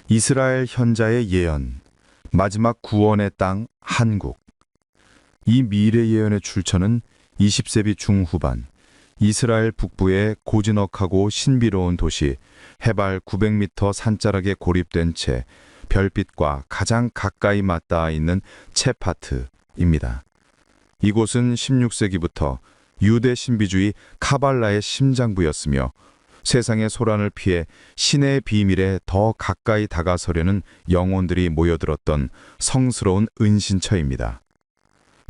이스라엘 현자의 예언, 마지막 구원의 땅 한국. 이 미래 예언의 출처는 20세기 중후반 이스라엘 북부의 고즈넉하고 신비로운 도시 해발 900m 산자락에 고립된 채 별빛과 가장 가까이 맞닿아 있는 체파트입니다. 이곳은 16세기부터 유대 신비주의 카발라의 심장부였으며 세상의 소란을 피해 신의 비밀에 더 가까이 다가서려는 영혼들이 모여들었던 성스러운 은신처입니다.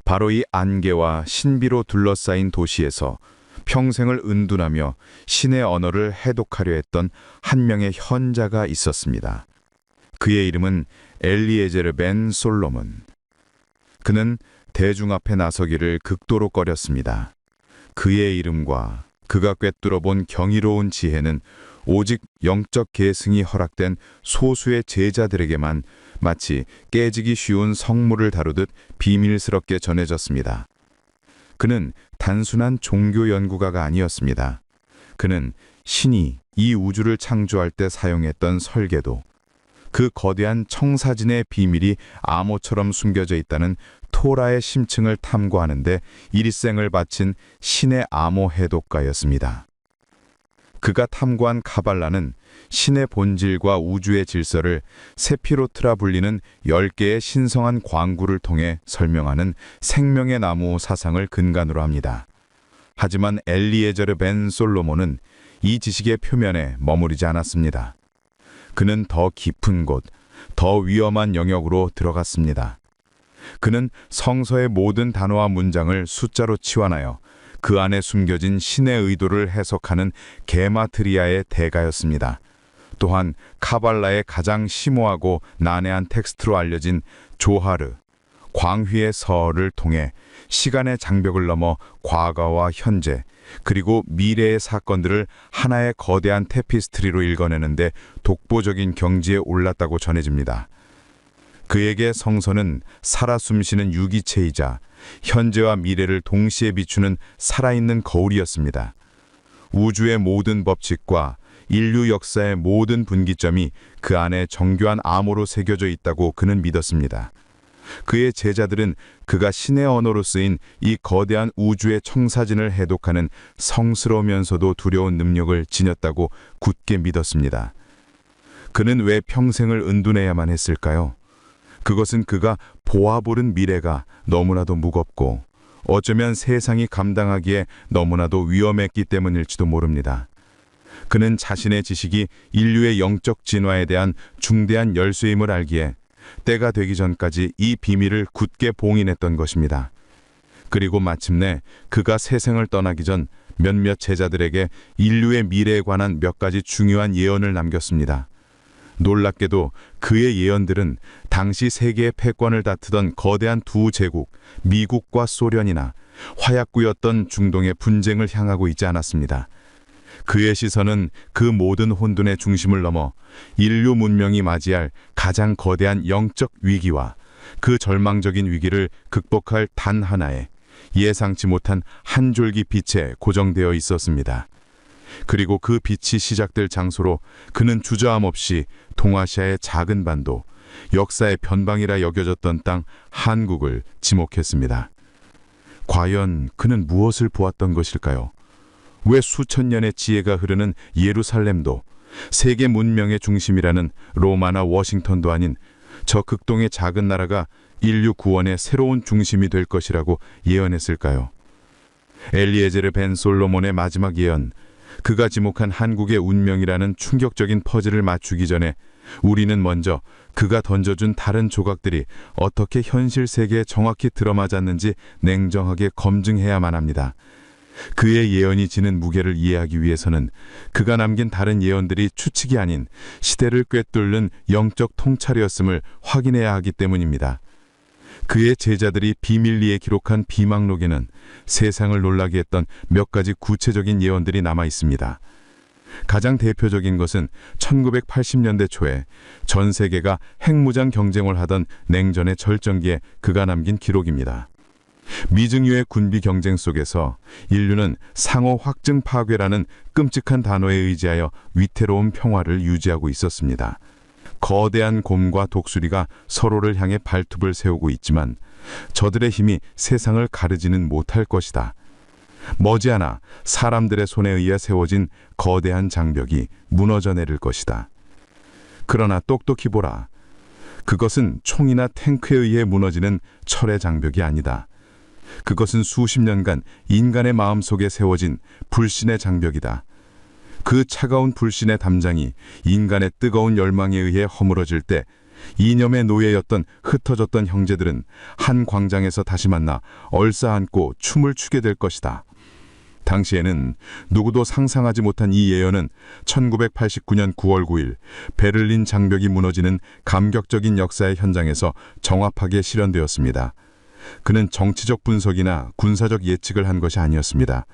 바로 이 안개와 신비로 둘러싸인 도시에서 평생을 은둔하며 신의 언어를 해독하려 했던 한 명의 현자가 있었습니다. 그의 이름은 엘리에제르 벤 솔로몬. 그는 대중 앞에 나서기를 극도로 꺼렸습니다. 그의 이름과 그가 꿰뚫어 본 경이로운 지혜는 오직 영적 계승이 허락된 소수의 제자들에게만 마치 깨지기 쉬운 성물을 다루듯 비밀스럽게 전해졌습니다. 그는 단순한 종교 연구가가 아니었습니다. 그는 신이 이 우주를 창조할 때 사용했던 설계도, 그 거대한 청사진의 비밀이 암호처럼 숨겨져 있다는 토라의 심층을 탐구하는데 일생을 바친 신의 암호 해독가였습니다. 그가 탐구한 카발라는 신의 본질과 우주의 질서를 세피로트라 불리는 10개의 신성한 광구를 통해 설명하는 생명의 나무 사상을 근간으로 합니다. 하지만 엘리에제르 벤 솔로몬은 이 지식의 표면에 머무르지 않았습니다. 그는 더 깊은 곳, 더 위험한 영역으로 들어갔습니다. 그는 성서의 모든 단어와 문장을 숫자로 치환하여 그 안에 숨겨진 신의 의도를 해석하는 게마트리아의 대가였습니다. 또한 카발라의 가장 심오하고 난해한 텍스트로 알려진 조하르, 광휘의 서를 통해 시간의 장벽을 넘어 과거와 현재, 그리고 미래의 사건들을 하나의 거대한 테피스트리로 읽어내는데 독보적인 경지에 올랐다고 전해집니다. 그에게 성서는 살아 숨쉬는 유기체이자 현재와 미래를 동시에 비추는 살아있는 거울이었습니다. 우주의 모든 법칙과 인류 역사의 모든 분기점이 그 안에 정교한 암호로 새겨져 있다고 그는 믿었습니다. 그의 제자들은 그가 신의 언어로 쓰인 이 거대한 우주의 청사진을 해독하는 성스러우면서도 두려운 능력을 지녔다고 굳게 믿었습니다. 그는 왜 평생을 은둔해야만 했을까요? 그것은 그가 보아보는 미래가 너무나도 무겁고 어쩌면 세상이 감당하기에 너무나도 위험했기 때문일지도 모릅니다. 그는 자신의 지식이 인류의 영적 진화에 대한 중대한 열쇠임을 알기에 때가 되기 전까지 이 비밀을 굳게 봉인했던 것입니다. 그리고 마침내 그가 세상을 떠나기 전 몇몇 제자들에게 인류의 미래에 관한 몇 가지 중요한 예언을 남겼습니다. 놀랍게도 그의 예언들은 당시 세계의 패권을 다투던 거대한 두 제국, 미국과 소련이나 화약구였던 중동의 분쟁을 향하고 있지 않았습니다. 그의 시선은 그 모든 혼돈의 중심을 넘어 인류 문명이 맞이할 가장 거대한 영적 위기와 그 절망적인 위기를 극복할 단 하나의 예상치 못한 한 줄기 빛에 고정되어 있었습니다. 그리고 그 빛이 시작될 장소로 그는 주저함 없이 동아시아의 작은 반도, 역사의 변방이라 여겨졌던 땅 한국을 지목했습니다. 과연 그는 무엇을 보았던 것일까요? 왜 수천 년의 지혜가 흐르는 예루살렘도, 세계 문명의 중심이라는 로마나 워싱턴도 아닌 저 극동의 작은 나라가 인류 구원의 새로운 중심이 될 것이라고 예언했을까요? 엘리에제르 벤 솔로몬의 마지막 예언, 그가 지목한 한국의 운명이라는 충격적인 퍼즐을 맞추기 전에 우리는 먼저 그가 던져준 다른 조각들이 어떻게 현실 세계에 정확히 들어맞았는지 냉정하게 검증해야만 합니다. 그의 예언이 지닌 무게를 이해하기 위해서는 그가 남긴 다른 예언들이 추측이 아닌 시대를 꿰뚫는 영적 통찰이었음을 확인해야 하기 때문입니다. 그의 제자들이 비밀리에 기록한 비망록에는 세상을 놀라게 했던 몇 가지 구체적인 예언들이 남아 있습니다. 가장 대표적인 것은 1980년대 초에 전 세계가 핵무장 경쟁을 하던 냉전의 절정기에 그가 남긴 기록입니다. 미증유의 군비 경쟁 속에서 인류는 상호 확증 파괴라는 끔찍한 단어에 의지하여 위태로운 평화를 유지하고 있었습니다. 거대한 곰과 독수리가 서로를 향해 발톱을 세우고 있지만 저들의 힘이 세상을 가르지는 못할 것이다. 머지않아 사람들의 손에 의해 세워진 거대한 장벽이 무너져 내릴 것이다. 그러나 똑똑히 보라. 그것은 총이나 탱크에 의해 무너지는 철의 장벽이 아니다. 그것은 수십 년간 인간의 마음속에 세워진 불신의 장벽이다. 그 차가운 불신의 담장이 인간의 뜨거운 열망에 의해 허물어질 때 이념의 노예였던 흩어졌던 형제들은 한 광장에서 다시 만나 얼싸안고 춤을 추게 될 것이다. 당시에는 누구도 상상하지 못한 이 예언은 1989년 9월 9일 베를린 장벽이 무너지는 감격적인 역사의 현장에서 정확하게 실현되었습니다. 그는 정치적 분석이나 군사적 예측을 한 것이 아니었습니다.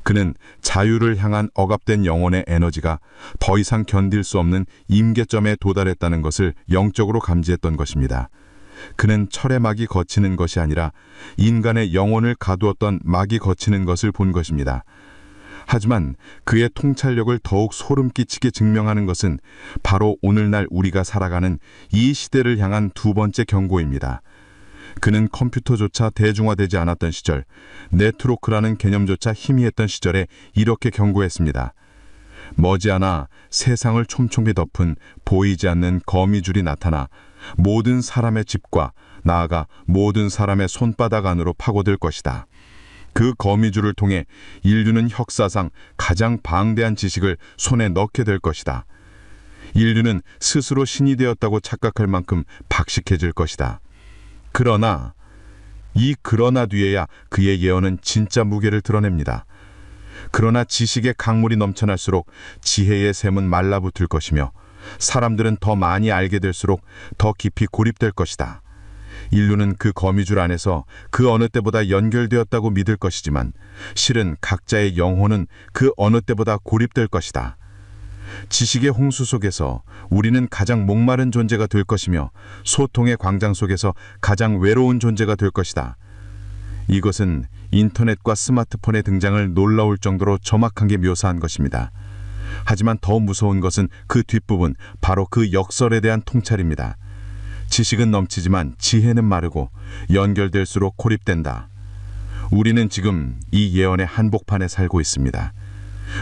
그는 자유를 향한 억압된 영혼의 에너지가 더 이상 견딜 수 없는 임계점에 도달했다는 것을 영적으로 감지했던 것입니다. 그는 철의 막이 걷히는 것이 아니라 인간의 영혼을 가두었던 막이 걷히는 것을 본 것입니다. 하지만 그의 통찰력을 더욱 소름 끼치게 증명하는 것은 바로 오늘날 우리가 살아가는 이 시대를 향한 두 번째 경고입니다. 그는 컴퓨터조차 대중화되지 않았던 시절, 네트워크라는 개념조차 희미했던 시절에 이렇게 경고했습니다. 머지않아 세상을 촘촘히 덮은 보이지 않는 거미줄이 나타나 모든 사람의 집과 나아가 모든 사람의 손바닥 안으로 파고들 것이다. 그 거미줄을 통해 인류는 역사상 가장 방대한 지식을 손에 넣게 될 것이다. 인류는 스스로 신이 되었다고 착각할 만큼 박식해질 것이다. 그러나 뒤에야 그의 예언은 진짜 무게를 드러냅니다. 그러나 지식의 강물이 넘쳐날수록 지혜의 샘은 말라붙을 것이며 사람들은 더 많이 알게 될수록 더 깊이 고립될 것이다. 인류는 그 거미줄 안에서 그 어느 때보다 연결되었다고 믿을 것이지만 실은 각자의 영혼은 그 어느 때보다 고립될 것이다. 지식의 홍수 속에서 우리는 가장 목마른 존재가 될 것이며 소통의 광장 속에서 가장 외로운 존재가 될 것이다. 이것은 인터넷과 스마트폰의 등장을 놀라울 정도로 정확하게 묘사한 것입니다. 하지만 더 무서운 것은 그 뒷부분, 바로 그 역설에 대한 통찰입니다. 지식은 넘치지만 지혜는 마르고 연결될수록 고립된다. 우리는 지금 이 예언의 한복판에 살고 있습니다.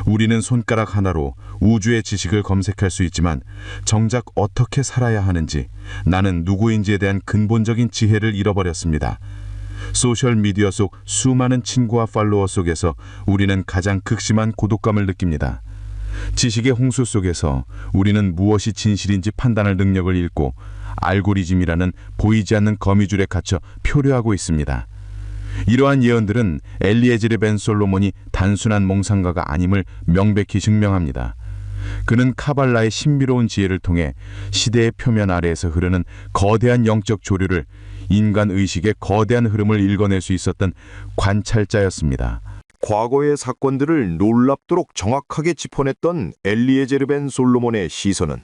우리는 손가락 하나로 우주의 지식을 검색할 수 있지만 정작 어떻게 살아야 하는지, 나는 누구인지에 대한 근본적인 지혜를 잃어버렸습니다. 소셜미디어 속 수많은 친구와 팔로워 속에서 우리는 가장 극심한 고독감을 느낍니다. 지식의 홍수 속에서 우리는 무엇이 진실인지 판단할 능력을 잃고 알고리즘이라는 보이지 않는 거미줄에 갇혀 표류하고 있습니다. 이러한 예언들은 엘리에제르 벤 솔로몬이 단순한 몽상가가 아님을 명백히 증명합니다. 그는 카발라의 신비로운 지혜를 통해 시대의 표면 아래에서 흐르는 거대한 영적 조류를, 인간 의식의 거대한 흐름을 읽어낼 수 있었던 관찰자였습니다. 과거의 사건들을 놀랍도록 정확하게 짚어냈던 엘리에제르 벤 솔로몬의 시선은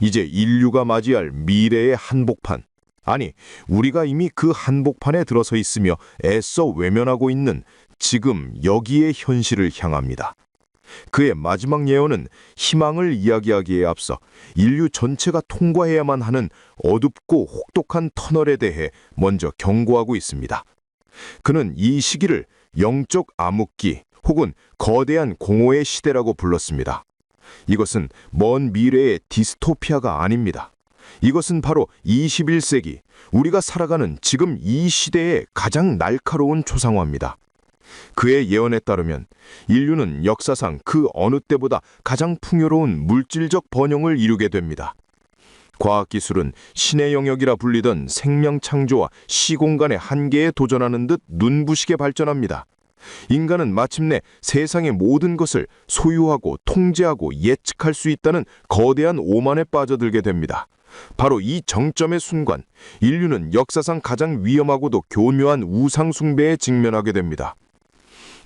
이제 인류가 맞이할 미래의 한복판, 아니 우리가 이미 그 한복판에 들어서 있으며 애써 외면하고 있는 지금 여기의 현실을 향합니다. 그의 마지막 예언은 희망을 이야기하기에 앞서 인류 전체가 통과해야만 하는 어둡고 혹독한 터널에 대해 먼저 경고하고 있습니다. 그는 이 시기를 영적 암흑기 혹은 거대한 공허의 시대라고 불렀습니다. 이것은 먼 미래의 디스토피아가 아닙니다. 이것은 바로 21세기, 우리가 살아가는 지금 이 시대의 가장 날카로운 초상화입니다. 그의 예언에 따르면 인류는 역사상 그 어느 때보다 가장 풍요로운 물질적 번영을 이루게 됩니다. 과학기술은 신의 영역이라 불리던 생명 창조와 시공간의 한계에 도전하는 듯 눈부시게 발전합니다. 인간은 마침내 세상의 모든 것을 소유하고 통제하고 예측할 수 있다는 거대한 오만에 빠져들게 됩니다. 바로 이 정점의 순간, 인류는 역사상 가장 위험하고도 교묘한 우상 숭배에 직면하게 됩니다.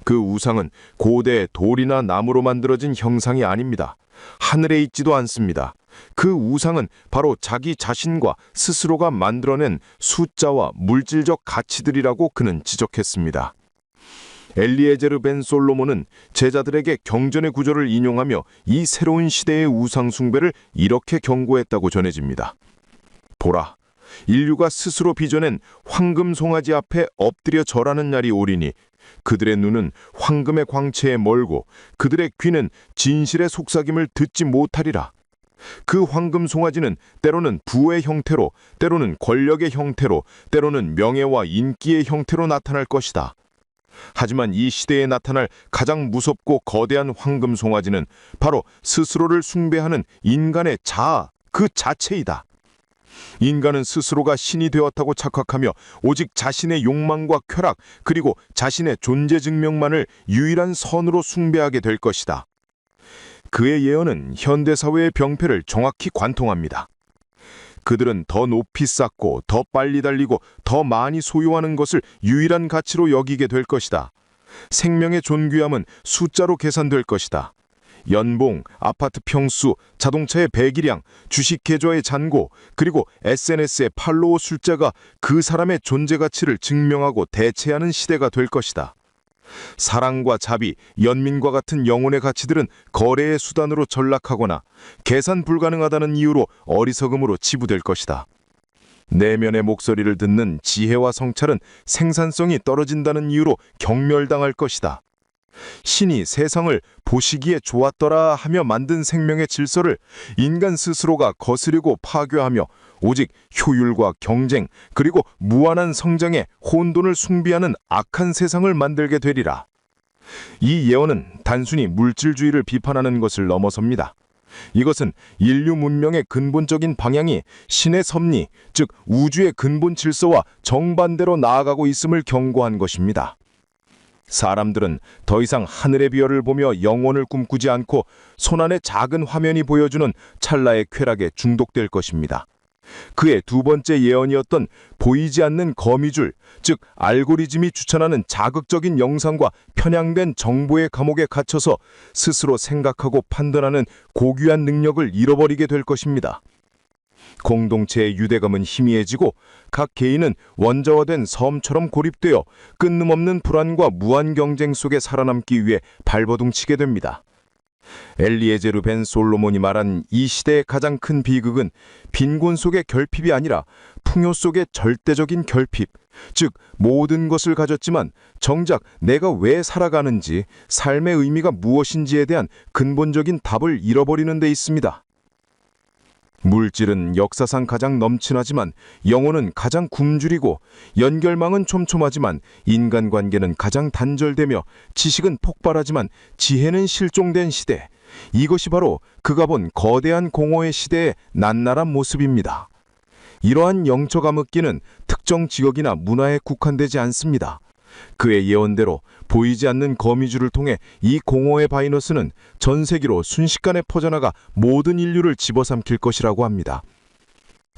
그 우상은 고대 돌이나 나무로 만들어진 형상이 아닙니다. 하늘에 있지도 않습니다. 그 우상은 바로 자기 자신과 스스로가 만들어낸 숫자와 물질적 가치들이라고 그는 지적했습니다. 엘리에제르 벤 솔로몬은 제자들에게 경전의 구절을 인용하며 이 새로운 시대의 우상 숭배를 이렇게 경고했다고 전해집니다. 보라, 인류가 스스로 빚어낸 황금 송아지 앞에 엎드려 절하는 날이 오리니 그들의 눈은 황금의 광채에 멀고 그들의 귀는 진실의 속삭임을 듣지 못하리라. 그 황금 송아지는 때로는 부의 형태로, 때로는 권력의 형태로, 때로는 명예와 인기의 형태로 나타날 것이다. 하지만 이 시대에 나타날 가장 무섭고 거대한 황금 송아지는 바로 스스로를 숭배하는 인간의 자아 그 자체이다. 인간은 스스로가 신이 되었다고 착각하며 오직 자신의 욕망과 쾌락 그리고 자신의 존재 증명만을 유일한 선으로 숭배하게 될 것이다. 그의 예언은 현대사회의 병폐를 정확히 관통합니다. 그들은 더 높이 쌓고 더 빨리 달리고 더 많이 소유하는 것을 유일한 가치로 여기게 될 것이다. 생명의 존귀함은 숫자로 계산될 것이다. 연봉, 아파트 평수, 자동차의 배기량, 주식 계좌의 잔고, 그리고 SNS의 팔로워 숫자가 그 사람의 존재 가치를 증명하고 대체하는 시대가 될 것이다. 사랑과 자비, 연민과 같은 영혼의 가치들은 거래의 수단으로 전락하거나 계산 불가능하다는 이유로 어리석음으로 치부될 것이다. 내면의 목소리를 듣는 지혜와 성찰은 생산성이 떨어진다는 이유로 경멸당할 것이다. 신이 세상을 보시기에 좋았더라 하며 만든 생명의 질서를 인간 스스로가 거스르고 파괴하며 오직 효율과 경쟁 그리고 무한한 성장에 혼돈을 숭배하는 악한 세상을 만들게 되리라. 이 예언은 단순히 물질주의를 비판하는 것을 넘어섭니다. 이것은 인류 문명의 근본적인 방향이 신의 섭리, 즉 우주의 근본 질서와 정반대로 나아가고 있음을 경고한 것입니다. 사람들은 더 이상 하늘의 별을 보며 영혼을 꿈꾸지 않고 손안의 작은 화면이 보여주는 찰나의 쾌락에 중독될 것입니다. 그의 두 번째 예언이었던 보이지 않는 거미줄, 즉 알고리즘이 추천하는 자극적인 영상과 편향된 정보의 감옥에 갇혀서 스스로 생각하고 판단하는 고귀한 능력을 잃어버리게 될 것입니다. 공동체의 유대감은 희미해지고 각 개인은 원자화된 섬처럼 고립되어 끊임없는 불안과 무한 경쟁 속에 살아남기 위해 발버둥치게 됩니다. 엘리에제르 벤 솔로몬이 말한 이 시대의 가장 큰 비극은 빈곤 속의 결핍이 아니라 풍요 속의 절대적인 결핍, 즉 모든 것을 가졌지만 정작 내가 왜 살아가는지, 삶의 의미가 무엇인지에 대한 근본적인 답을 잃어버리는 데 있습니다. 물질은 역사상 가장 넘친하지만 영혼은 가장 굶주리고 연결망은 촘촘하지만 인간관계는 가장 단절되며 지식은 폭발하지만 지혜는 실종된 시대. 이것이 바로 그가 본 거대한 공허의 시대의 낱낱한 모습입니다. 이러한 영적 암흑기는 특정 지역이나 문화에 국한되지 않습니다. 그의 예언대로 보이지 않는 거미줄을 통해 이 공허의 바이러스는 전 세계로 순식간에 퍼져나가 모든 인류를 집어삼킬 것이라고 합니다.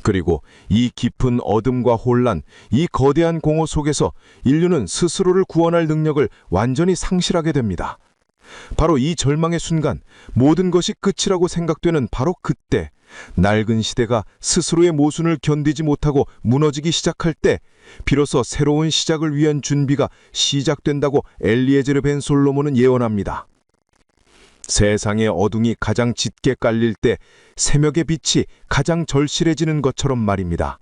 그리고 이 깊은 어둠과 혼란, 이 거대한 공허 속에서 인류는 스스로를 구원할 능력을 완전히 상실하게 됩니다. 바로 이 절망의 순간, 모든 것이 끝이라고 생각되는 바로 그때, 낡은 시대가 스스로의 모순을 견디지 못하고 무너지기 시작할 때 비로소 새로운 시작을 위한 준비가 시작된다고 엘리에제르 벤 솔로몬은 예언합니다. 세상의 어둠이 가장 짙게 깔릴 때 새벽의 빛이 가장 절실해지는 것처럼 말입니다.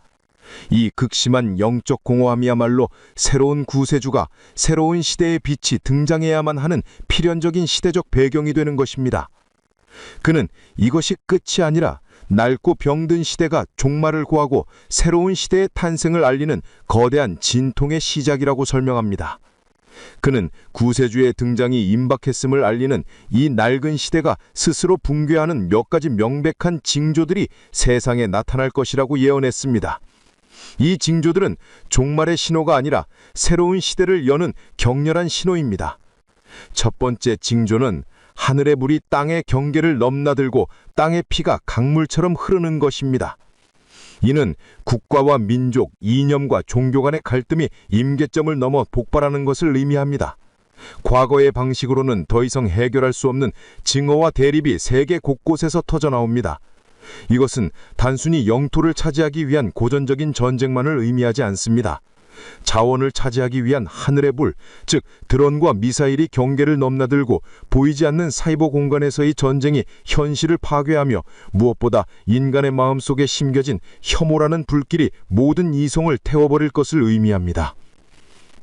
이 극심한 영적 공허함이야말로 새로운 구세주가 새로운 시대의 빛이 등장해야만 하는 필연적인 시대적 배경이 되는 것입니다. 그는 이것이 끝이 아니라 낡고 병든 시대가 종말을 고하고 새로운 시대의 탄생을 알리는 거대한 진통의 시작이라고 설명합니다. 그는 구세주의 등장이 임박했음을 알리는 이 낡은 시대가 스스로 붕괴하는 몇 가지 명백한 징조들이 세상에 나타날 것이라고 예언했습니다. 이 징조들은 종말의 신호가 아니라 새로운 시대를 여는 격렬한 신호입니다. 첫 번째 징조는 하늘의 물이 땅의 경계를 넘나들고 땅의 피가 강물처럼 흐르는 것입니다. 이는 국가와 민족, 이념과 종교 간의 갈등이 임계점을 넘어 폭발하는 것을 의미합니다. 과거의 방식으로는 더 이상 해결할 수 없는 증오와 대립이 세계 곳곳에서 터져나옵니다. 이것은 단순히 영토를 차지하기 위한 고전적인 전쟁만을 의미하지 않습니다. 자원을 차지하기 위한 하늘의 불, 즉 드론과 미사일이 경계를 넘나들고 보이지 않는 사이버 공간에서의 전쟁이 현실을 파괴하며 무엇보다 인간의 마음속에 심겨진 혐오라는 불길이 모든 이성을 태워버릴 것을 의미합니다.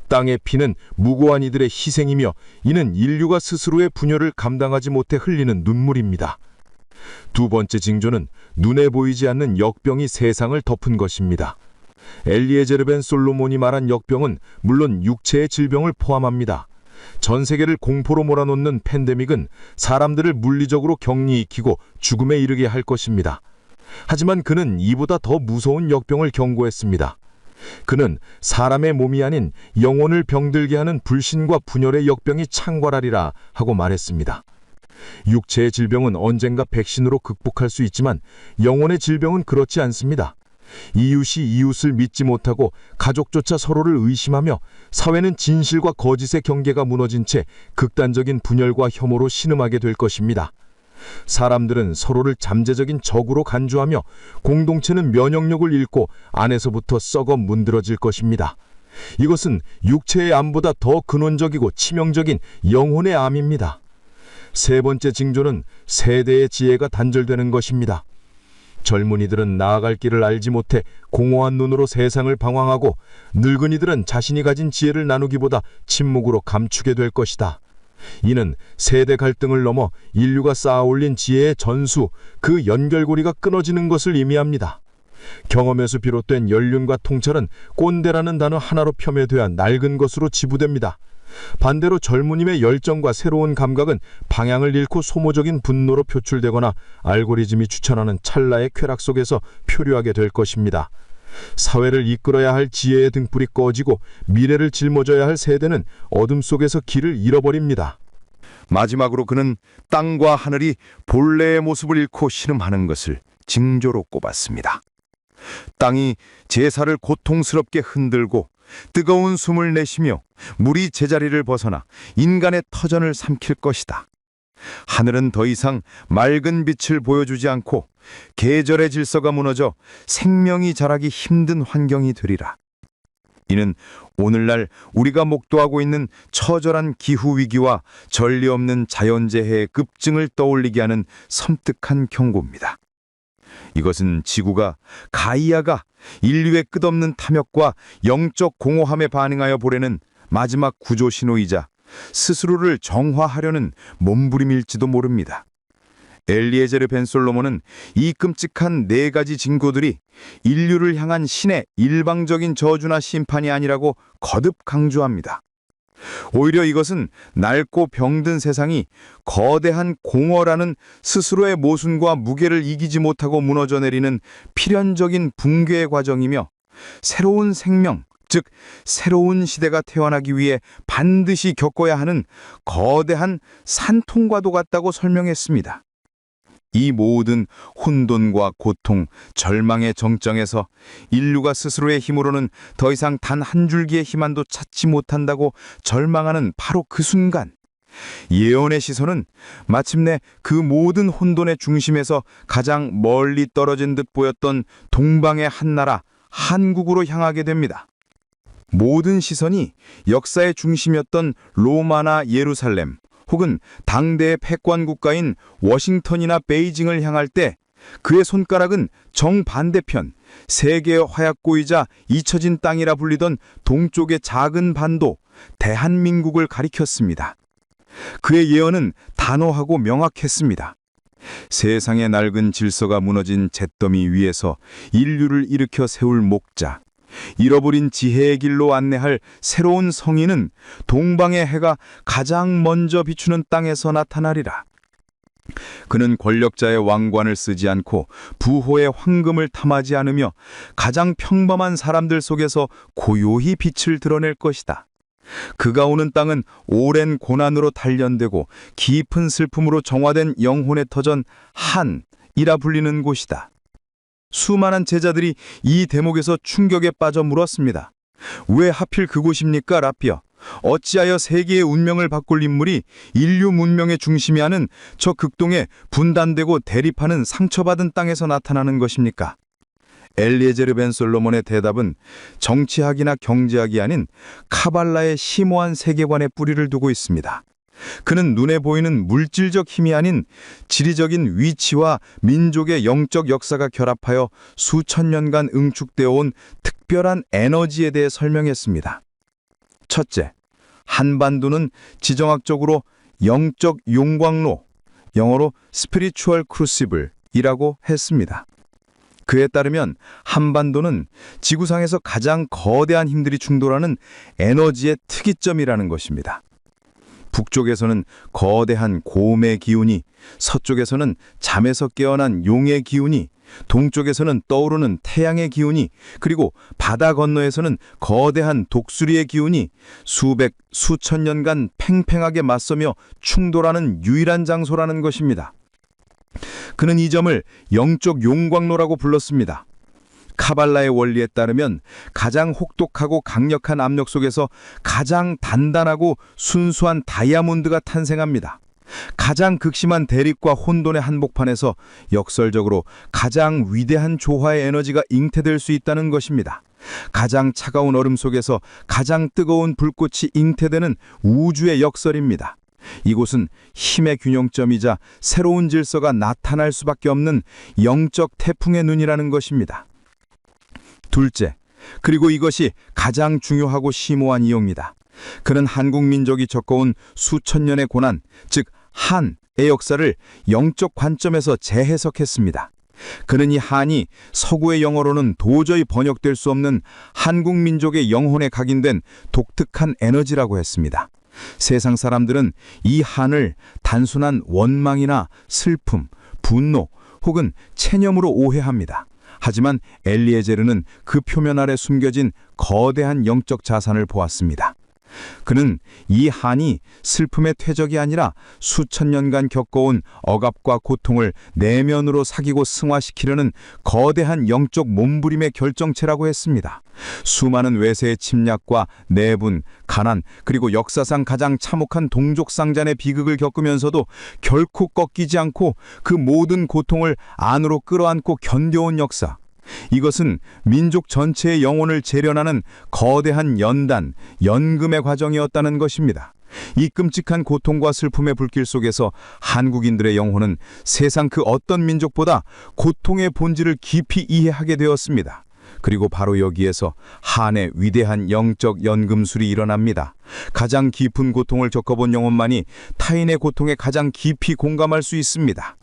땅의 피는 무고한 이들의 희생이며 이는 인류가 스스로의 분열을 감당하지 못해 흘리는 눈물입니다. 두 번째 징조는 눈에 보이지 않는 역병이 세상을 덮은 것입니다. 엘리에제르 벤 솔로몬이 말한 역병은 물론 육체의 질병을 포함합니다. 전 세계를 공포로 몰아넣는 팬데믹은 사람들을 물리적으로 격리시키고 죽음에 이르게 할 것입니다. 하지만 그는 이보다 더 무서운 역병을 경고했습니다. 그는 사람의 몸이 아닌 영혼을 병들게 하는 불신과 분열의 역병이 창궐하리라 하고 말했습니다. 육체의 질병은 언젠가 백신으로 극복할 수 있지만 영혼의 질병은 그렇지 않습니다. 이웃이 이웃을 믿지 못하고 가족조차 서로를 의심하며 사회는 진실과 거짓의 경계가 무너진 채 극단적인 분열과 혐오로 신음하게 될 것입니다. 사람들은 서로를 잠재적인 적으로 간주하며 공동체는 면역력을 잃고 안에서부터 썩어 문드러질 것입니다. 이것은 육체의 암보다 더 근원적이고 치명적인 영혼의 암입니다. 세 번째 징조는 세대의 지혜가 단절되는 것입니다. 젊은이들은 나아갈 길을 알지 못해 공허한 눈으로 세상을 방황하고 늙은이들은 자신이 가진 지혜를 나누기보다 침묵으로 감추게 될 것이다. 이는 세대 갈등을 넘어 인류가 쌓아올린 지혜의 전수, 그 연결고리가 끊어지는 것을 의미합니다. 경험에서 비롯된 연륜과 통찰은 꼰대라는 단어 하나로 폄훼돼야 낡은 것으로 지부됩니다. 반대로 젊은임의 열정과 새로운 감각은 방향을 잃고 소모적인 분노로 표출되거나 알고리즘이 추천하는 찰나의 쾌락 속에서 표류하게 될 것입니다. 사회를 이끌어야 할 지혜의 등불이 꺼지고 미래를 짊어져야 할 세대는 어둠 속에서 길을 잃어버립니다. 마지막으로 그는 땅과 하늘이 본래의 모습을 잃고 신음하는 것을 징조로 꼽았습니다. 땅이 제사를 고통스럽게 흔들고 뜨거운 숨을 내쉬며 물이 제자리를 벗어나 인간의 터전을 삼킬 것이다. 하늘은 더 이상 맑은 빛을 보여주지 않고 계절의 질서가 무너져 생명이 자라기 힘든 환경이 되리라. 이는 오늘날 우리가 목도하고 있는 처절한 기후위기와 전례 없는 자연재해의 급증을 떠올리게 하는 섬뜩한 경고입니다. 이것은 지구가, 가이아가 인류의 끝없는 탐욕과 영적 공허함에 반응하여 보내는 마지막 구조 신호이자 스스로를 정화하려는 몸부림일지도 모릅니다. 엘리에제르 벤 솔로몬은 이 끔찍한 네 가지 징조들이 인류를 향한 신의 일방적인 저주나 심판이 아니라고 거듭 강조합니다. 오히려 이것은 낡고 병든 세상이 거대한 공허라는 스스로의 모순과 무게를 이기지 못하고 무너져 내리는 필연적인 붕괴의 과정이며 새로운 생명, 즉 새로운 시대가 태어나기 위해 반드시 겪어야 하는 거대한 산통과도 같다고 설명했습니다. 이 모든 혼돈과 고통, 절망의 정점에서 인류가 스스로의 힘으로는 더 이상 단 한 줄기의 희망도 찾지 못한다고 절망하는 바로 그 순간, 예언의 시선은 마침내 그 모든 혼돈의 중심에서 가장 멀리 떨어진 듯 보였던 동방의 한나라, 한국으로 향하게 됩니다. 모든 시선이 역사의 중심이었던 로마나 예루살렘, 혹은 당대의 패권 국가인 워싱턴이나 베이징을 향할 때 그의 손가락은 정반대편, 세계의 화약고이자 잊혀진 땅이라 불리던 동쪽의 작은 반도, 대한민국을 가리켰습니다. 그의 예언은 단호하고 명확했습니다. 세상의 낡은 질서가 무너진 잿더미 위에서 인류를 일으켜 세울 목자, 잃어버린 지혜의 길로 안내할 새로운 성인은 동방의 해가 가장 먼저 비추는 땅에서 나타나리라. 그는 권력자의 왕관을 쓰지 않고 부호의 황금을 탐하지 않으며 가장 평범한 사람들 속에서 고요히 빛을 드러낼 것이다. 그가 오는 땅은 오랜 고난으로 단련되고 깊은 슬픔으로 정화된 영혼의 터전 한이라 불리는 곳이다. 수많은 제자들이 이 대목에서 충격에 빠져 물었습니다. 왜 하필 그곳입니까, 라피어? 어찌하여 세계의 운명을 바꿀 인물이 인류 문명의 중심이 하는 저 극동에 분단되고 대립하는 상처받은 땅에서 나타나는 것입니까? 엘리에제르 벤 솔로몬의 대답은 정치학이나 경제학이 아닌 카발라의 심오한 세계관에 뿌리를 두고 있습니다. 그는 눈에 보이는 물질적 힘이 아닌 지리적인 위치와 민족의 영적 역사가 결합하여 수천 년간 응축되어 온 특별한 에너지에 대해 설명했습니다. 첫째, 한반도는 지정학적으로 영적 용광로, 영어로 Spiritual Crucible이라고 했습니다. 그에 따르면 한반도는 지구상에서 가장 거대한 힘들이 충돌하는 에너지의 특이점이라는 것입니다. 북쪽에서는 거대한 곰의 기운이, 서쪽에서는 잠에서 깨어난 용의 기운이, 동쪽에서는 떠오르는 태양의 기운이, 그리고 바다 건너에서는 거대한 독수리의 기운이 수백, 수천 년간 팽팽하게 맞서며 충돌하는 유일한 장소라는 것입니다. 그는 이 점을 영적 용광로라고 불렀습니다. 카발라의 원리에 따르면 가장 혹독하고 강력한 압력 속에서 가장 단단하고 순수한 다이아몬드가 탄생합니다. 가장 극심한 대립과 혼돈의 한복판에서 역설적으로 가장 위대한 조화의 에너지가 잉태될 수 있다는 것입니다. 가장 차가운 얼음 속에서 가장 뜨거운 불꽃이 잉태되는 우주의 역설입니다. 이곳은 힘의 균형점이자 새로운 질서가 나타날 수밖에 없는 영적 태풍의 눈이라는 것입니다. 둘째, 그리고 이것이 가장 중요하고 심오한 이유입니다. 그는 한국 민족이 겪어온 수천 년의 고난, 즉 한의 역사를 영적 관점에서 재해석했습니다. 그는 이 한이 서구의 영어로는 도저히 번역될 수 없는 한국 민족의 영혼에 각인된 독특한 에너지라고 했습니다. 세상 사람들은 이 한을 단순한 원망이나 슬픔, 분노 혹은 체념으로 오해합니다. 하지만 엘리에제르는 그 표면 아래 숨겨진 거대한 영적 자산을 보았습니다. 그는 이 한이 슬픔의 퇴적이 아니라 수천 년간 겪어온 억압과 고통을 내면으로 사귀고 승화시키려는 거대한 영적 몸부림의 결정체라고 했습니다. 수많은 외세의 침략과 내분, 가난, 그리고 역사상 가장 참혹한 동족상잔의 비극을 겪으면서도 결코 꺾이지 않고 그 모든 고통을 안으로 끌어안고 견뎌온 역사. 이것은 민족 전체의 영혼을 재련하는 거대한 연단, 연금의 과정이었다는 것입니다. 이 끔찍한 고통과 슬픔의 불길 속에서 한국인들의 영혼은 세상 그 어떤 민족보다 고통의 본질을 깊이 이해하게 되었습니다. 그리고 바로 여기에서 한의 위대한 영적 연금술이 일어납니다. 가장 깊은 고통을 겪어본 영혼만이 타인의 고통에 가장 깊이 공감할 수 있습니다.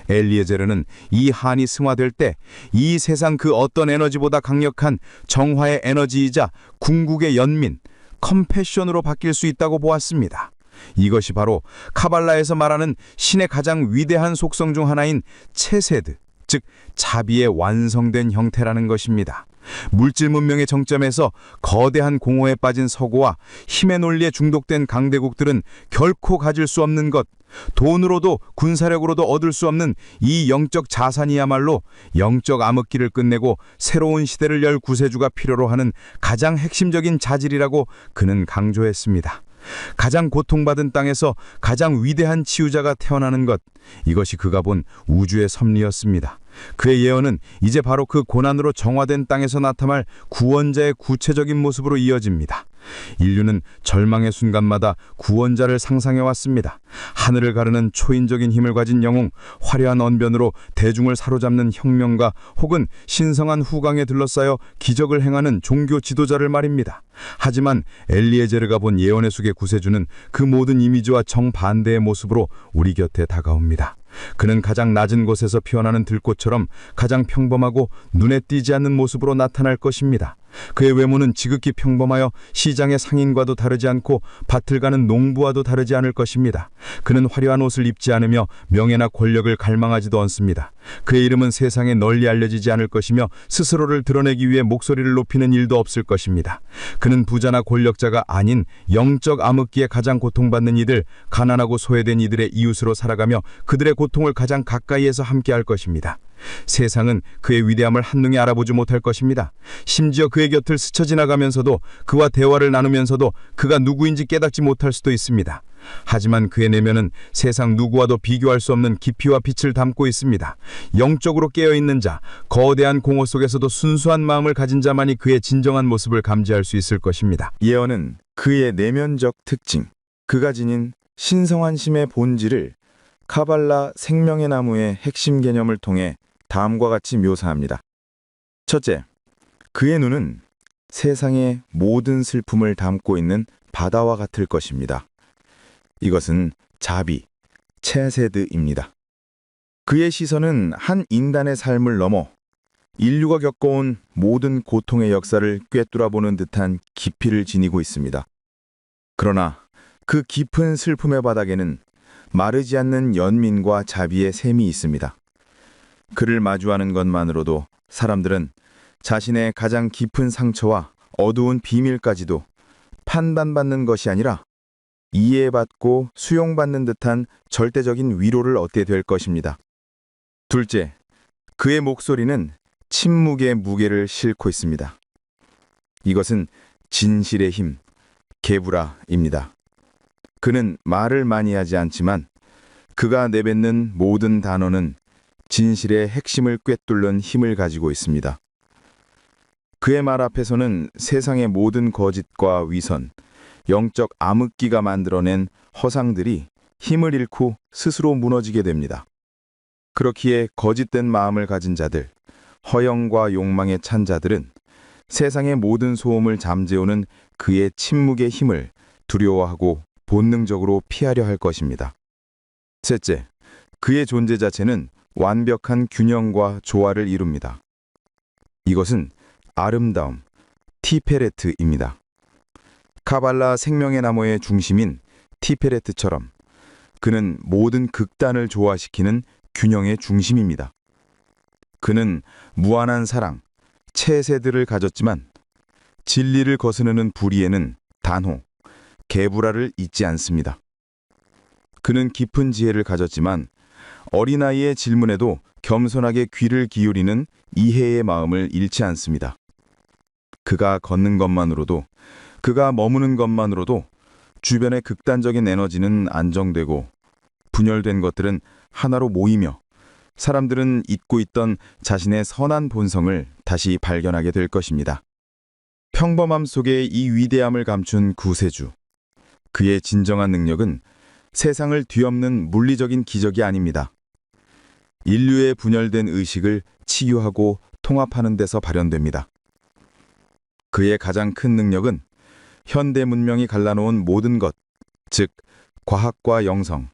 엘리에제르는 이 한이 승화될 때 이 세상 그 어떤 에너지보다 강력한 정화의 에너지이자 궁극의 연민, 컴패션으로 바뀔 수 있다고 보았습니다. 이것이 바로 카발라에서 말하는 신의 가장 위대한 속성 중 하나인 체세드, 즉 자비의 완성된 형태라는 것입니다. 물질 문명의 정점에서 거대한 공허에 빠진 서구와 힘의 논리에 중독된 강대국들은 결코 가질 수 없는 것, 돈으로도 군사력으로도 얻을 수 없는 이 영적 자산이야말로 영적 암흑기를 끝내고 새로운 시대를 열 구세주가 필요로 하는 가장 핵심적인 자질이라고 그는 강조했습니다. 가장 고통받은 땅에서 가장 위대한 치유자가 태어나는 것, 이것이 그가 본 우주의 섭리였습니다. 그의 예언은 이제 바로 그 고난으로 정화된 땅에서 나타날 구원자의 구체적인 모습으로 이어집니다. 인류는 절망의 순간마다 구원자를 상상해왔습니다. 하늘을 가르는 초인적인 힘을 가진 영웅, 화려한 언변으로 대중을 사로잡는 혁명가 혹은 신성한 후광에 둘러싸여 기적을 행하는 종교 지도자를 말입니다. 하지만 엘리에제르가 본 예언의 속의 구세주는 그 모든 이미지와 정반대의 모습으로 우리 곁에 다가옵니다. 그는 가장 낮은 곳에서 피어나는 들꽃처럼 가장 평범하고 눈에 띄지 않는 모습으로 나타날 것입니다. 그의 외모는 지극히 평범하여 시장의 상인과도 다르지 않고 밭을 가는 농부와도 다르지 않을 것입니다. 그는 화려한 옷을 입지 않으며 명예나 권력을 갈망하지도 않습니다. 그의 이름은 세상에 널리 알려지지 않을 것이며 스스로를 드러내기 위해 목소리를 높이는 일도 없을 것입니다. 그는 부자나 권력자가 아닌 영적 암흑기에 가장 고통받는 이들, 가난하고 소외된 이들의 이웃으로 살아가며 그들의 고통을 가장 가까이에서 함께할 것입니다. 세상은 그의 위대함을 한눈에 알아보지 못할 것입니다. 심지어 그의 곁을 스쳐 지나가면서도 그와 대화를 나누면서도 그가 누구인지 깨닫지 못할 수도 있습니다. 하지만 그의 내면은 세상 누구와도 비교할 수 없는 깊이와 빛을 담고 있습니다. 영적으로 깨어있는 자, 거대한 공허 속에서도 순수한 마음을 가진 자만이 그의 진정한 모습을 감지할 수 있을 것입니다. 예언은 그의 내면적 특징, 그가 지닌 신성한 심의 본질을 카발라 생명의 나무의 핵심 개념을 통해 다음과 같이 묘사합니다. 첫째, 그의 눈은 세상의 모든 슬픔을 담고 있는 바다와 같을 것입니다. 이것은 자비, 체세드입니다. 그의 시선은 한 인간의 삶을 넘어 인류가 겪어온 모든 고통의 역사를 꿰뚫어보는 듯한 깊이를 지니고 있습니다. 그러나 그 깊은 슬픔의 바닥에는 마르지 않는 연민과 자비의 샘이 있습니다. 그를 마주하는 것만으로도 사람들은 자신의 가장 깊은 상처와 어두운 비밀까지도 판단받는 것이 아니라 이해받고 수용받는 듯한 절대적인 위로를 얻게 될 것입니다. 둘째, 그의 목소리는 침묵의 무게를 싣고 있습니다. 이것은 진실의 힘, 게브라입니다. 그는 말을 많이 하지 않지만 그가 내뱉는 모든 단어는 진실의 핵심을 꿰뚫는 힘을 가지고 있습니다. 그의 말 앞에서는 세상의 모든 거짓과 위선, 영적 암흑기가 만들어낸 허상들이 힘을 잃고 스스로 무너지게 됩니다. 그렇기에 거짓된 마음을 가진 자들, 허영과 욕망에 찬 자들은 세상의 모든 소음을 잠재우는 그의 침묵의 힘을 두려워하고 본능적으로 피하려 할 것입니다. 셋째, 그의 존재 자체는 완벽한 균형과 조화를 이룹니다. 이것은 아름다움, 티페레트입니다. 카발라 생명의 나무의 중심인 티페레트처럼 그는 모든 극단을 조화시키는 균형의 중심입니다. 그는 무한한 사랑, 체세들을 가졌지만 진리를 거스르는 불의에는 단호, 게브라를 잊지 않습니다. 그는 깊은 지혜를 가졌지만 어린아이의 질문에도 겸손하게 귀를 기울이는 이해의 마음을 잃지 않습니다. 그가 걷는 것만으로도, 그가 머무는 것만으로도 주변의 극단적인 에너지는 안정되고 분열된 것들은 하나로 모이며 사람들은 잊고 있던 자신의 선한 본성을 다시 발견하게 될 것입니다. 평범함 속에 이 위대함을 감춘 구세주. 그의 진정한 능력은 세상을 뒤엎는 물리적인 기적이 아닙니다. 인류의 분열된 의식을 치유하고 통합하는 데서 발현됩니다. 그의 가장 큰 능력은 현대 문명이 갈라놓은 모든 것, 즉 과학과 영성,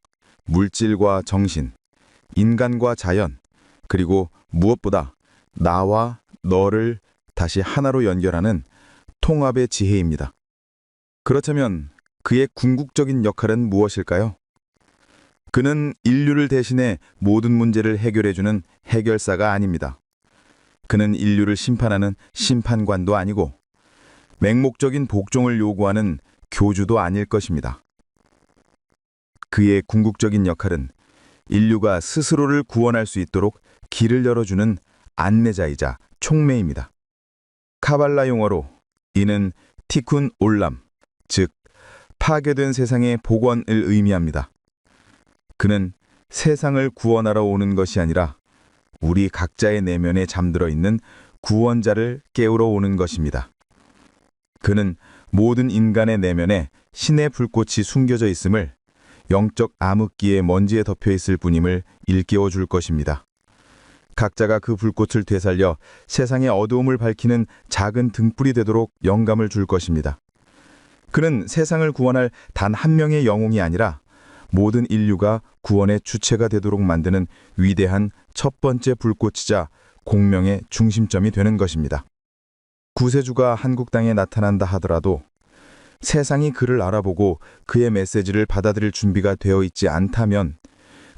물질과 정신, 인간과 자연, 그리고 무엇보다 나와 너를 다시 하나로 연결하는 통합의 지혜입니다. 그렇다면 그의 궁극적인 역할은 무엇일까요? 그는 인류를 대신해 모든 문제를 해결해주는 해결사가 아닙니다. 그는 인류를 심판하는 심판관도 아니고 맹목적인 복종을 요구하는 교주도 아닐 것입니다. 그의 궁극적인 역할은 인류가 스스로를 구원할 수 있도록 길을 열어주는 안내자이자 촉매입니다. 카발라 용어로 이는 티쿤 올람, 즉 파괴된 세상의 복원을 의미합니다. 그는 세상을 구원하러 오는 것이 아니라 우리 각자의 내면에 잠들어 있는 구원자를 깨우러 오는 것입니다. 그는 모든 인간의 내면에 신의 불꽃이 숨겨져 있음을, 영적 암흑기의 먼지에 덮여 있을 뿐임을 일깨워 줄 것입니다. 각자가 그 불꽃을 되살려 세상의 어두움을 밝히는 작은 등불이 되도록 영감을 줄 것입니다. 그는 세상을 구원할 단 한 명의 영웅이 아니라 모든 인류가 구원의 주체가 되도록 만드는 위대한 첫 번째 불꽃이자 공명의 중심점이 되는 것입니다. 구세주가 한국 땅에 나타난다 하더라도 세상이 그를 알아보고 그의 메시지를 받아들일 준비가 되어 있지 않다면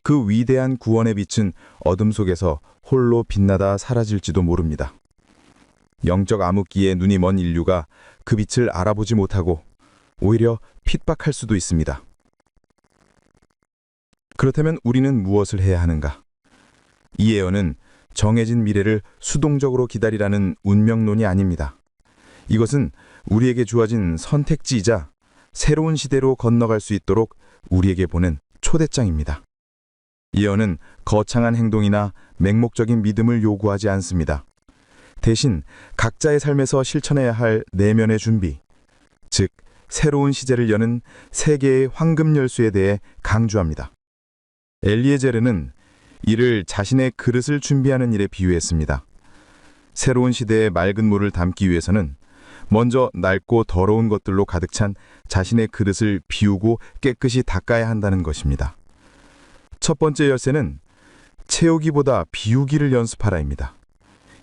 그 위대한 구원의 빛은 어둠 속에서 홀로 빛나다 사라질지도 모릅니다. 영적 암흑기에 눈이 먼 인류가 그 빛을 알아보지 못하고 오히려 핍박할 수도 있습니다. 그렇다면 우리는 무엇을 해야 하는가? 이 예언은 정해진 미래를 수동적으로 기다리라는 운명론이 아닙니다. 이것은 우리에게 주어진 선택지이자 새로운 시대로 건너갈 수 있도록 우리에게 보낸 초대장입니다. 예언은 거창한 행동이나 맹목적인 믿음을 요구하지 않습니다. 대신 각자의 삶에서 실천해야 할 내면의 준비, 즉 새로운 시대를 여는 세계의 황금 열쇠에 대해 강조합니다. 엘리에제르는 이를 자신의 그릇을 준비하는 일에 비유했습니다. 새로운 시대의 맑은 물을 담기 위해서는 먼저 낡고 더러운 것들로 가득 찬 자신의 그릇을 비우고 깨끗이 닦아야 한다는 것입니다. 첫 번째 열쇠는 채우기보다 비우기를 연습하라입니다.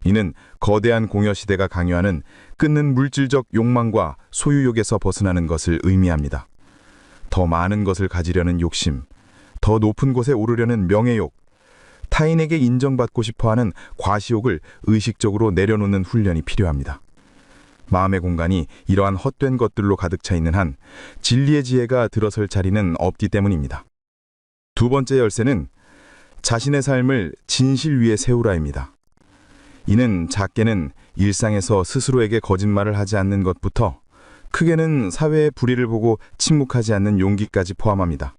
이는 거대한 공여 시대가 강요하는 끊는 물질적 욕망과 소유욕에서 벗어나는 것을 의미합니다. 더 많은 것을 가지려는 욕심, 더 높은 곳에 오르려는 명예욕, 타인에게 인정받고 싶어하는 과시욕을 의식적으로 내려놓는 훈련이 필요합니다. 마음의 공간이 이러한 헛된 것들로 가득 차 있는 한 진리의 지혜가 들어설 자리는 없기 때문입니다. 두 번째 열쇠는 자신의 삶을 진실 위에 세우라입니다. 이는 작게는 일상에서 스스로에게 거짓말을 하지 않는 것부터 크게는 사회의 불의를 보고 침묵하지 않는 용기까지 포함합니다.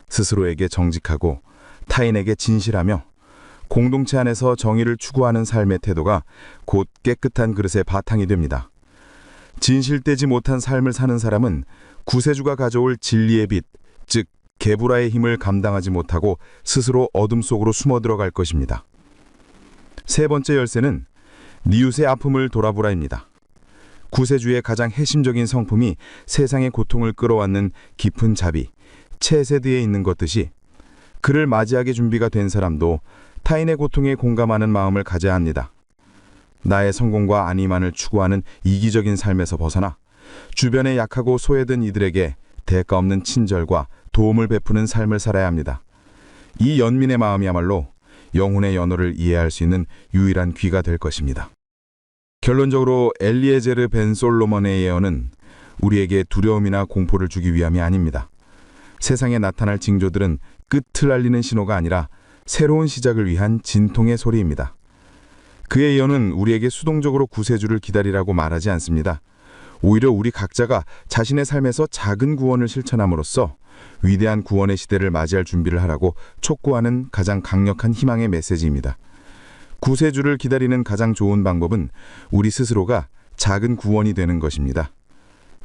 스스로에게 정직하고 타인에게 진실하며 공동체 안에서 정의를 추구하는 삶의 태도가 곧 깨끗한 그릇의 바탕이 됩니다. 진실되지 못한 삶을 사는 사람은 구세주가 가져올 진리의 빛, 즉 게부라의 힘을 감당하지 못하고 스스로 어둠 속으로 숨어 들어갈 것입니다. 세 번째 열쇠는 니웃의 아픔을 돌아보라입니다. 구세주의 가장 핵심적인 성품이 세상의 고통을 끌어안는 깊은 자비, 체세드에 있는 것 듯이 그를 맞이하게 준비가 된 사람도 타인의 고통에 공감하는 마음을 가져야 합니다. 나의 성공과 안위만을 추구하는 이기적인 삶에서 벗어나 주변에 약하고 소외된 이들에게 대가 없는 친절과 도움을 베푸는 삶을 살아야 합니다. 이 연민의 마음이야말로 영혼의 연호를 이해할 수 있는 유일한 귀가 될 것입니다. 결론적으로 엘리에제르 벤 솔로몬의 예언은 우리에게 두려움이나 공포를 주기 위함이 아닙니다. 세상에 나타날 징조들은 끝을 알리는 신호가 아니라 새로운 시작을 위한 진통의 소리입니다. 그의 예언은 우리에게 수동적으로 구세주를 기다리라고 말하지 않습니다. 오히려 우리 각자가 자신의 삶에서 작은 구원을 실천함으로써 위대한 구원의 시대를 맞이할 준비를 하라고 촉구하는 가장 강력한 희망의 메시지입니다. 구세주를 기다리는 가장 좋은 방법은 우리 스스로가 작은 구원이 되는 것입니다.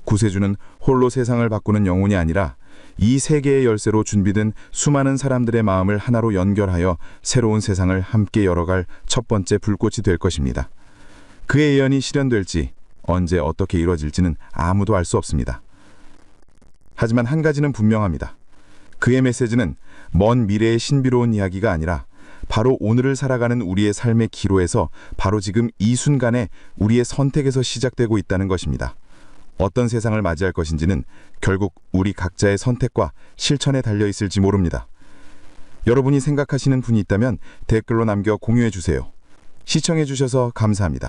구세주는 홀로 세상을 바꾸는 영혼이 아니라 이 세계의 열쇠로 준비된 수많은 사람들의 마음을 하나로 연결하여 새로운 세상을 함께 열어갈 첫 번째 불꽃이 될 것입니다. 그의 예언이 실현될지 언제 어떻게 이루어질지는 아무도 알 수 없습니다. 하지만 한 가지는 분명합니다. 그의 메시지는 먼 미래의 신비로운 이야기가 아니라 바로 오늘을 살아가는 우리의 삶의 기로에서 바로 지금 이 순간에 우리의 선택에서 시작되고 있다는 것입니다. 어떤 세상을 맞이할 것인지는 결국 우리 각자의 선택과 실천에 달려 있을지 모릅니다. 여러분이 생각하시는 분이 있다면 댓글로 남겨 공유해 주세요. 시청해 주셔서 감사합니다.